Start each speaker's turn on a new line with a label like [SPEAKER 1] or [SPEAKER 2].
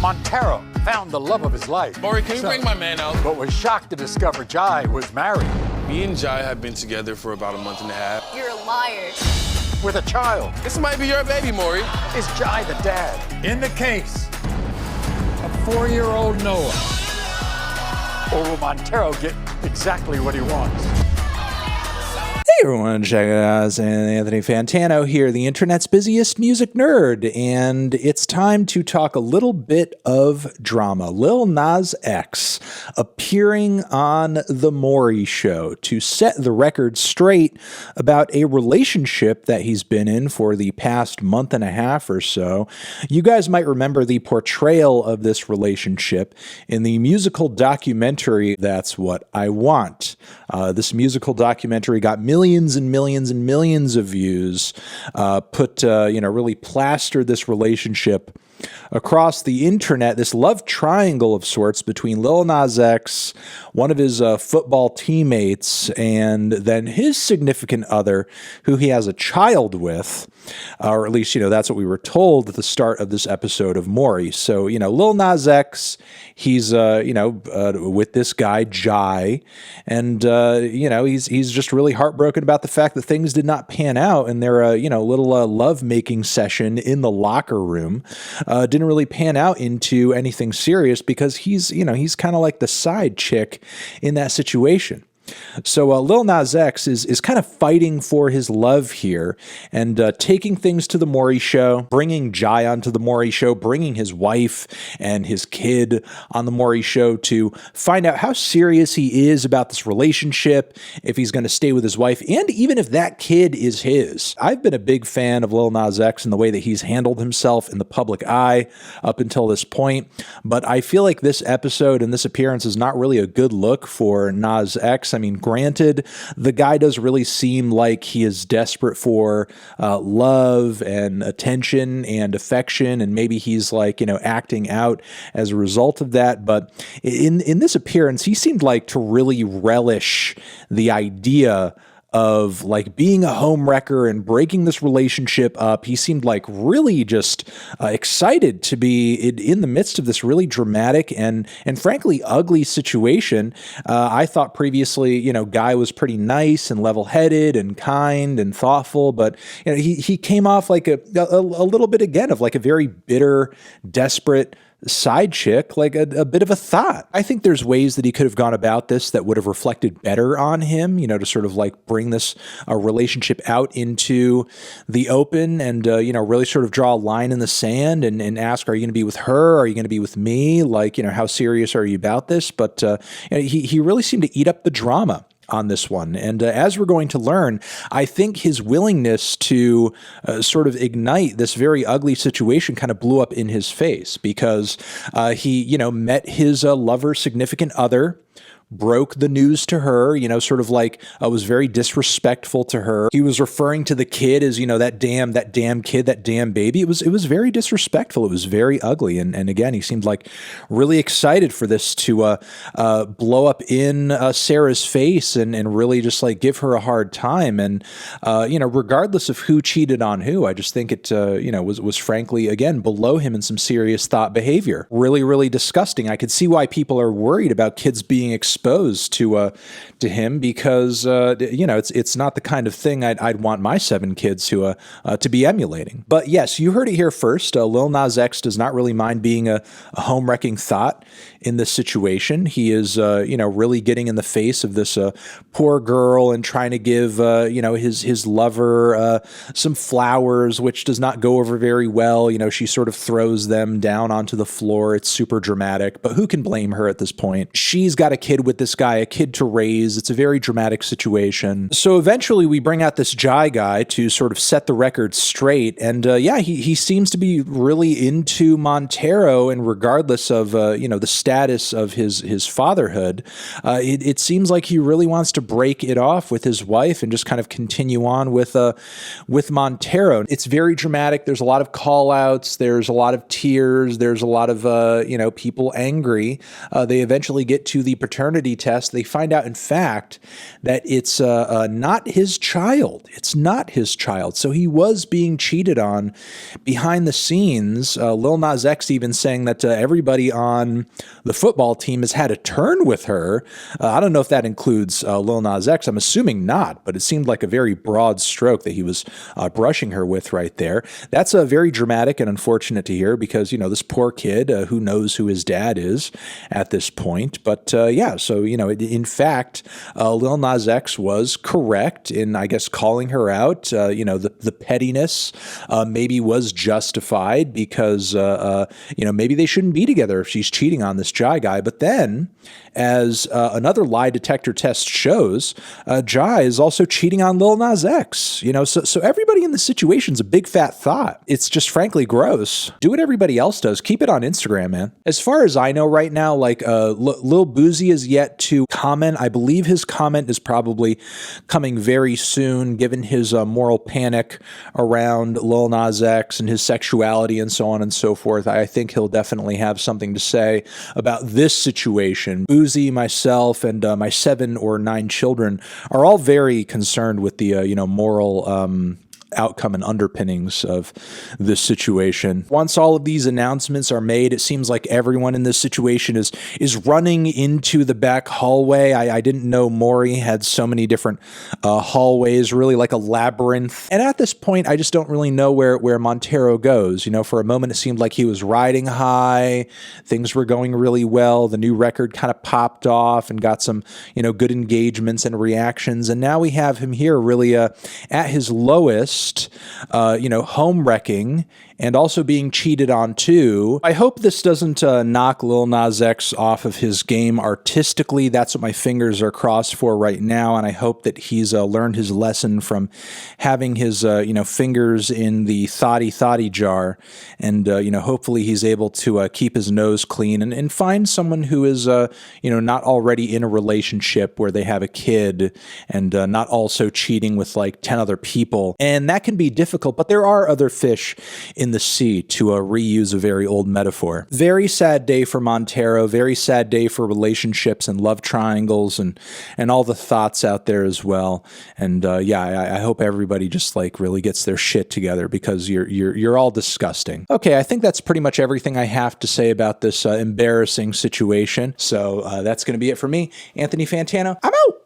[SPEAKER 1] Montero found the love of his life.
[SPEAKER 2] Maury, can you bring my man out?
[SPEAKER 1] But was shocked to discover Jai was married.
[SPEAKER 2] Me and Jai have been together for about a month and a half.
[SPEAKER 3] You're a liar.
[SPEAKER 1] With a child.
[SPEAKER 2] This might be your baby, Maury.
[SPEAKER 1] Is Jai the dad? In the case of 4-year-old Noah. Or will Montero get exactly what he wants?
[SPEAKER 4] Hey everyone, check it out. It's Anthony Fantano here, the internet's busiest music nerd, and it's time to talk a little bit of drama. Lil Nas X appearing on The Maury Show to set the record straight about a relationship that he's been in for the past month and a half or so. You guys might remember the portrayal of this relationship in the musical documentary That's What I Want. This musical documentary got millions and millions and millions of views, really plastered this relationship across the internet, this love triangle of sorts between Lil Nas X, one of his football teammates, and then his significant other, who he has a child with, or at least, that's what we were told at the start of this episode of Maury. So, Lil Nas X, he's, with this guy, Jai, and, he's just really heartbroken about the fact that things did not pan out in their, little love-making session in the locker room. Didn't really pan out into anything serious because he's kind of like the side chick in that situation. So Lil Nas X is kind of fighting for his love here and taking things to the Maury Show, bringing Jai onto the Maury Show, bringing his wife and his kid on the Maury Show to find out how serious he is about this relationship, if he's going to stay with his wife, and even if that kid is his. I've been a big fan of Lil Nas X and the way that he's handled himself in the public eye up until this point, but I feel like this episode and this appearance is not really a good look for Nas X. I mean, granted, the guy does really seem like he is desperate for love and attention and affection, and maybe he's acting out as a result of that. But in this appearance, he seemed like to really relish the idea of being a homewrecker and breaking this relationship up. He seemed like really just excited to be in the midst of this really dramatic and frankly ugly situation. I thought previously, Guy was pretty nice and level-headed and kind and thoughtful, but he came off like a little bit again of a very bitter, desperate side chick, a bit of a thought. I think there's ways that he could have gone about this that would have reflected better on him, to sort of bring this relationship out into the open and, really sort of draw a line in the sand and ask, are you going to be with her? Are you going to be with me? How serious are you about this? But he really seemed to eat up the drama on this one. And as we're going to learn, I think his willingness to sort of ignite this very ugly situation kind of blew up in his face because he, met his lover, significant other, broke the news to her, was very disrespectful to her. He was referring to the kid as, that damn kid, that damn baby. It was very disrespectful. It was very ugly. And again, he seemed really excited for this to blow up in Sarah's face and really just give her a hard time. And, regardless of who cheated on who, I just think it, was frankly, again, below him in some serious thought behavior. Really, really disgusting. I could see why people are worried about kids being exposed to him because it's not the kind of thing I'd want my 7 kids to be emulating. But yes, you heard it here first. Lil Nas X does not really mind being a home-wrecking thought in this situation. He is really getting in the face of this poor girl and trying to give his lover some flowers, which does not go over very well. She sort of throws them down onto the floor. It's super dramatic, but who can blame her at this point? She's got a kid with this guy, a kid to raise. It's a very dramatic situation. So eventually we bring out this Jai guy to sort of set the record straight. And he seems to be really into Montero, and regardless of, the status of his fatherhood, it seems like he really wants to break it off with his wife and just kind of continue on with Montero. It's very dramatic. There's a lot of call outs. There's a lot of tears. There's a lot of, people angry. They eventually get to the paternity test, they find out, in fact, that it's not his child. It's not his child. So he was being cheated on behind the scenes. Lil Nas X even saying that everybody on the football team has had a turn with her. I don't know if that includes Lil Nas X. I'm assuming not, but it seemed like a very broad stroke that he was brushing her with right there. That's very dramatic and unfortunate to hear because, this poor kid, who knows who his dad is at this point. But yeah, so, in fact, Lil Nas X was correct in, I guess, calling her out. The pettiness maybe was justified because, maybe they shouldn't be together if she's cheating on this Jai guy. But then, as another lie detector test shows, Jai is also cheating on Lil Nas X. So everybody in the situation's a big fat thought. It's just frankly gross. Do what everybody else does. Keep it on Instagram, man. As far as I know right now, Lil Boozy is yet to comment. I believe his comment is probably coming very soon, given his moral panic around Lil Nas X and his sexuality and so on and so forth. I think he'll definitely have something to say about this situation. Boozy, myself, and my 7 or 9 children are all very concerned with the moral outcome and underpinnings of this situation. Once all of these announcements are made, it seems like everyone in this situation is running into the back hallway. I didn't know Maury had so many different hallways, really like a labyrinth. And at this point, I just don't really know where Montero goes. For a moment, it seemed like he was riding high. Things were going really well. The new record kind of popped off and got some, good engagements and reactions. And now we have him here really at his lowest, home wrecking and also being cheated on too. I hope this doesn't knock Lil Nas X off of his game artistically. That's what my fingers are crossed for right now, and I hope that he's learned his lesson from having his fingers in the thotty jar, and hopefully he's able to keep his nose clean and find someone who is not already in a relationship where they have a kid and not also cheating with like 10 other people. And that can be difficult, but there are other fish in the sea, to reuse a very old metaphor. Very sad day for Montero, very sad day for relationships and love triangles and all the thoughts out there as well. And I hope everybody just really gets their shit together because you're all disgusting. Okay, I think that's pretty much everything I have to say about this embarrassing situation. So that's going to be it for me. Anthony Fantano, I'm out!